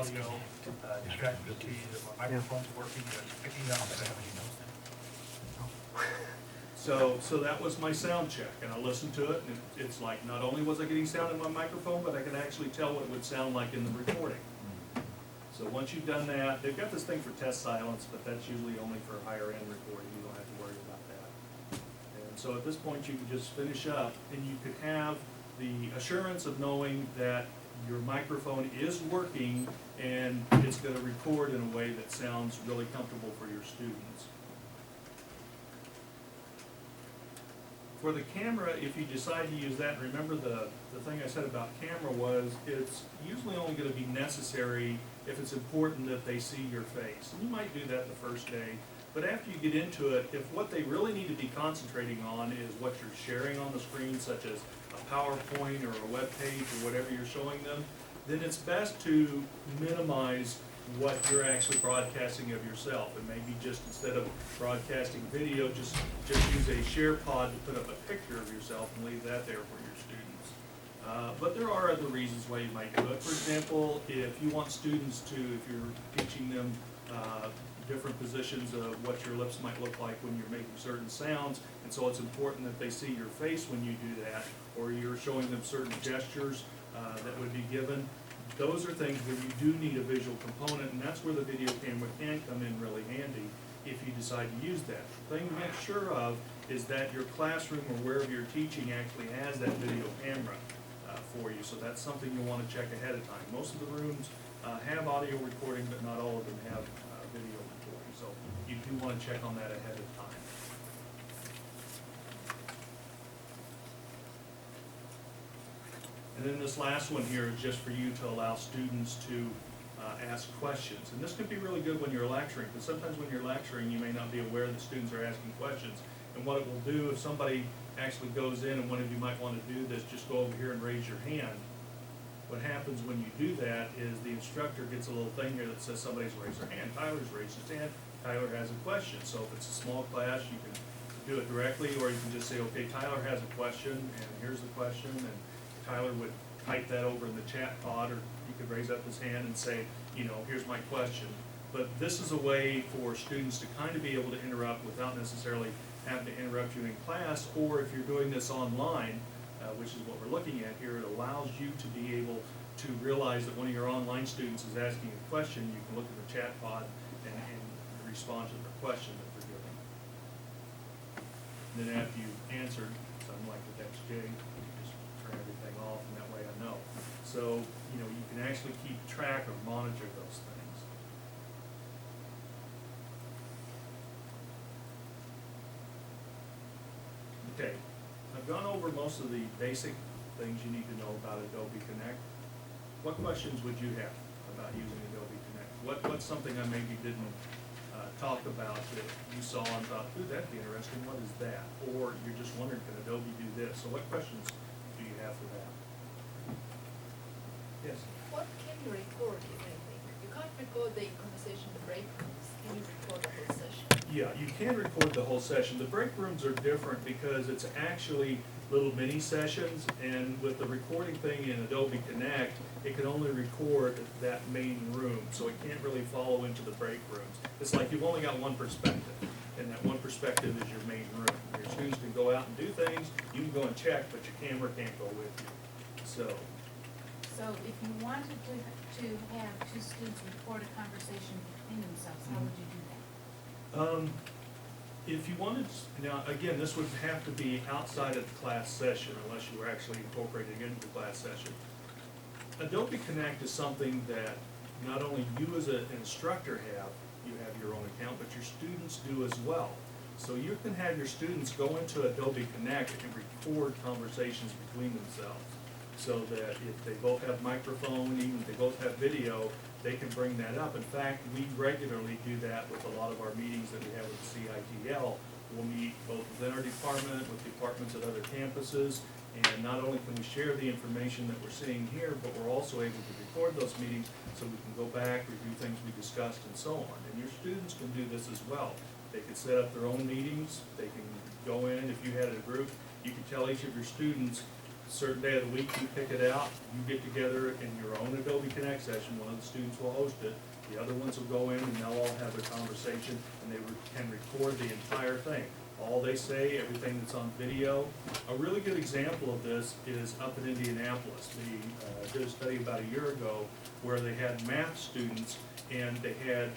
audio distracted to you, that my microphone's working, that it's picking up. So that was my sound check, and I listened to it, and it's like, not only was I getting sound in my microphone, but I could actually tell what it would sound like in the recording. So once you've done that, they've got this thing for test silence, but that's usually only for higher end recording. You don't have to worry about that. And so at this point, you can just finish up, and you could have the assurance of knowing that your microphone is working and it's going to record in a way that sounds really comfortable for your students. For the camera, if you decide to use that, remember the thing I said about camera was it's usually only going to be necessary if it's important that they see your face. And you might do that the first day, but after you get into it, if what they really need to be concentrating on is what you're sharing on the screen, such as a PowerPoint or a web page or whatever you're showing them, then it's best to minimize what you're actually broadcasting of yourself, and maybe just instead of broadcasting video, just use a share pod to put up a picture of yourself and leave that there for your students. But there are other reasons why you might do it. For example, if you want students to, if you're teaching them different positions of what your lips might look like when you're making certain sounds, and so it's important that they see your face when you do that, or you're showing them certain gestures that would be given. Those are things where you do need a visual component, and that's where the video camera can come in really handy if you decide to use that. The thing to make sure of is that your classroom or wherever you're teaching actually has that video camera for you, so that's something you'll want to check ahead of time. Most of the rooms have audio recording, but not all of them have video recording, so you do want to check on that ahead of time. And then this last one here is just for you to allow students to ask questions. And this can be really good when you're lecturing, because sometimes when you're lecturing, you may not be aware that students are asking questions. And what it will do, if somebody actually goes in, and one of you might want to do this, just go over here and raise your hand. What happens when you do that is the instructor gets a little thing here that says somebody's raised their hand. Tyler's raised his hand. Tyler has a question. So if it's a small class, you can do it directly, or you can just say, okay, Tyler has a question, and here's the question, and Tyler would type that over in the chat pod, or he could raise up his hand and say, you know, here's my question. But this is a way for students to kind of be able to interrupt without necessarily having to interrupt you in class, or if you're doing this online, which is what we're looking at here, it allows you to be able to realize that one of your online students is asking a question. You can look at the chat pod and respond to their question that they're giving. And then after you've answered, something like the text J, everything off, and that way I know. So, you know, you can actually keep track or monitor those things. Okay, I've gone over most of the basic things you need to know about Adobe Connect. What questions would you have about using Adobe Connect? What's something I maybe didn't talk about that you saw and thought, ooh, that'd be interesting, what is that? Or you're just wondering, can Adobe do this? So what questions do you have for that? Yes? What can you record, if anything? You can't record the conversation in the break rooms. Can you record the whole session? Yeah, you can record the whole session. The break rooms are different because it's actually little mini sessions, and with the recording thing in Adobe Connect, it can only record that main room, so it can't really follow into the break rooms. It's like you've only got one perspective, and that one perspective is your main room. Your students can go out and do things, you can go and check, but your camera can't go with you. So if you wanted to have two students record a conversation between themselves, how would you do that? If you wanted, now again, this would have to be outside of the class session unless you were actually incorporating it into the class session. Adobe Connect is something that not only you as an instructor have, you have your own account, but your students do as well. So you can have your students go into Adobe Connect and record conversations between themselves, so that if they both have microphone, even if they both have video, they can bring that up. In fact, we regularly do that with a lot of our meetings that we have with the CITL. We'll meet both within our department, with departments at other campuses, and not only can we share the information that we're seeing here, but we're also able to record those meetings so we can go back, review things we discussed, and so on. And your students can do this as well. They can set up their own meetings. They can go in, if you had a group, you could tell each of your students, certain day of the week, you pick it out, you get together in your own Adobe Connect session, one of the students will host it, the other ones will go in and they'll all have a conversation, and they can record the entire thing. All they say, everything that's on video. A really good example of this is up in Indianapolis. They did a study about a year ago where they had math students, and they had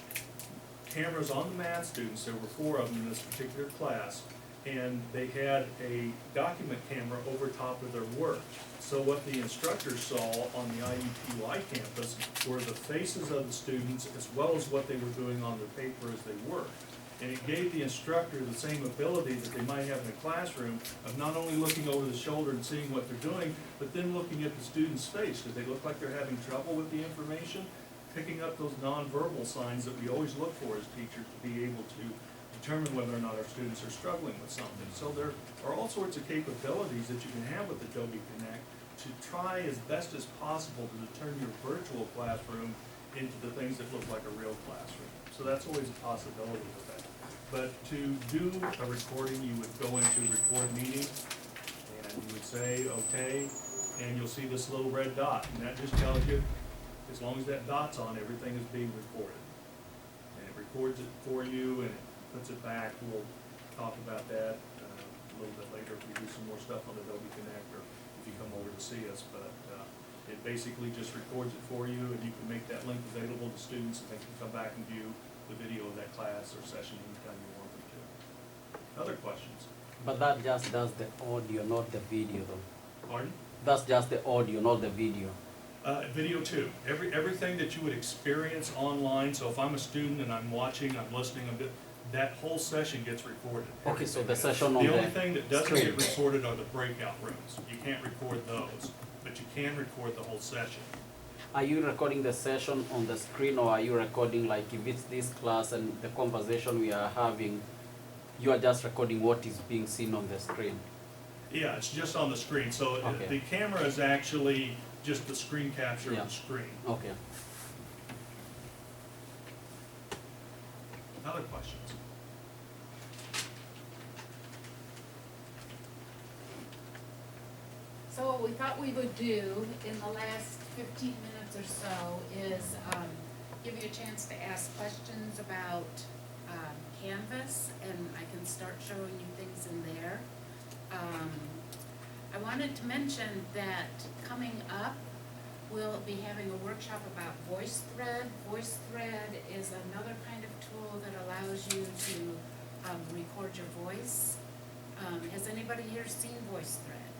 cameras on the math students. There were 4 of them in this particular class, and they had a document camera over top of their work. So what the instructors saw on the IUPUI campus were the faces of the students as well as what they were doing on the paper as they worked. And it gave the instructor the same ability that they might have in a classroom of not only looking over the shoulder and seeing what they're doing, but then looking at the student's face. Does they look like they're having trouble with the information? Picking up those nonverbal signs that we always look for as teachers to be able to determine whether or not our students are struggling with something. So there are all sorts of capabilities that you can have with Adobe Connect to try as best as possible to turn your virtual classroom into the things that look like a real classroom. So that's always a possibility with that. But to do a recording, you would go into record meeting, and you would say, okay, and you'll see this little red dot, and that just tells you, as long as that dot's on, everything is being recorded. And it records it for you, and it puts it back. We'll talk about that a little bit later if we do some more stuff on Adobe Connect, or if you come over to see us. But it basically just records it for you, and you can make that link available to students, and they can come back and view the video of that class or session anytime you want them to. Other questions? But that just does the audio, not the video though. Pardon? That's just the audio, not the video. Video too. Everything that you would experience online. So if I'm a student and I'm watching, I'm listening, that whole session gets recorded. Okay, so the session on The the only thing that doesn't screen. get recorded are the breakout rooms. You can't record those, but you can record the whole session. Are you recording the session on the screen, or are you recording, like if it's this class and the conversation we are having, you are just recording what is being seen on the screen? Yeah, it's just on the screen. So Okay. the camera is actually just the screen capture Yeah. of the screen. Okay. Other questions? So what we thought we would do in the last 15 minutes or so is give you a chance to ask questions about Canvas, and I can start showing you things in there. I wanted to mention that coming up, we'll be having a workshop about VoiceThread. VoiceThread is another kind of tool that allows you to record your voice. Has anybody here seen VoiceThread?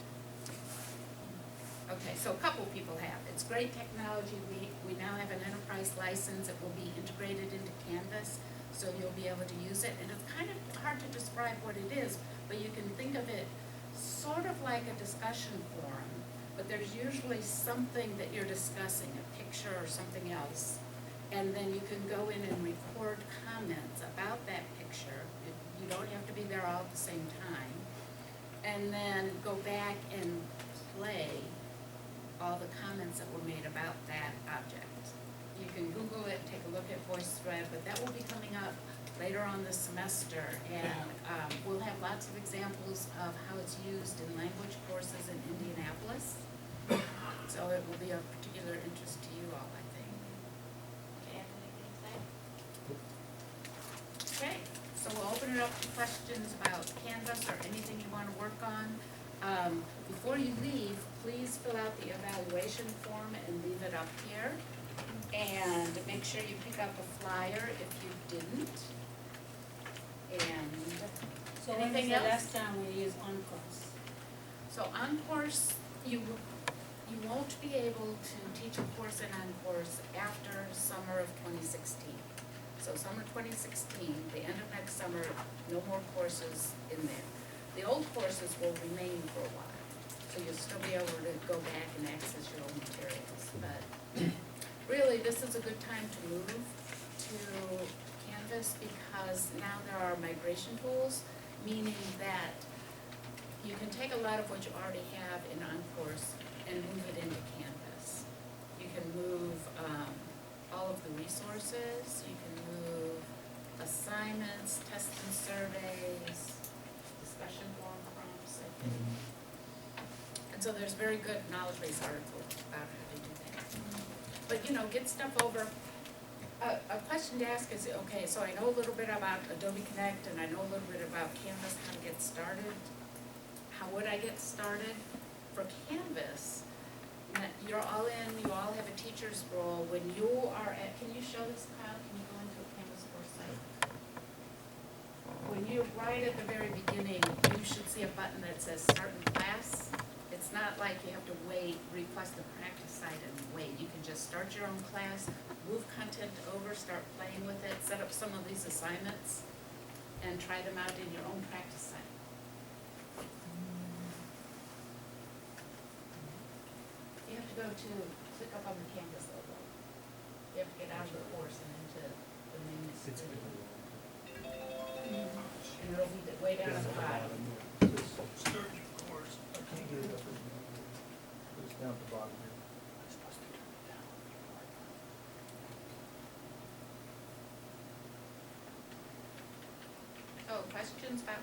Okay, so a couple people have. It's great technology. We now have an enterprise license that will be integrated into Canvas, so you'll be able to use it. And it's kind of hard to describe what it is, but you can think of it sort of like a discussion forum, but there's usually something that you're discussing, a picture or something else, and then you can go in and record comments about that picture. You don't have to be there all at the same time, and then go back and play all the comments that were made about that object. You can Google it, take a look at VoiceThread, but that will be coming up later on this semester, and we'll have lots of examples of how it's used in language courses in Indianapolis. So it will be of particular interest to you all, I think. Okay, anything to say? Okay, so we'll open it up to questions about Canvas or anything you want to work on. Before you leave, please fill out the evaluation form and leave it up here. And make sure you pick up a flyer if you didn't. And So when is anything the else? last time we used OnCourse? So OnCourse, you won't be able to teach a course in OnCourse after summer of 2016. So summer 2016, the end of next summer, no more courses in there. The old courses will remain for a while, so you'll still be able to go back and access your old materials. But really, this is a good time to move to Canvas because now there are migration tools, meaning that you can take a lot of what you already have in OnCourse and move it into Canvas. You can move all of the resources, you can move assignments, tests and surveys, discussion forum prompts, I think. And so there's very good knowledge base articles about how to do that. But, you know, get stuff over. A question to ask is, okay, so I know a little bit about Adobe Connect and I know a little bit about Canvas, how to get started. How would I get started? For Canvas, you're all in, you all have a teacher's role. When you are at, can you show this, Kyle? Can you go into a Canvas course site? When you're right at the very beginning, you should see a button that says Start in Class. It's not like you have to wait, request the practice site and wait. You can just start your own class, move content over, start playing with it, set up some of these assignments, and try them out in your own practice site. You have to go to, click up on the Canvas logo. You have to get out of the course and into the main studio. And it'll be way down at the bottom. Start your course. I can't get it up. It's down at the bottom here. Oh, questions about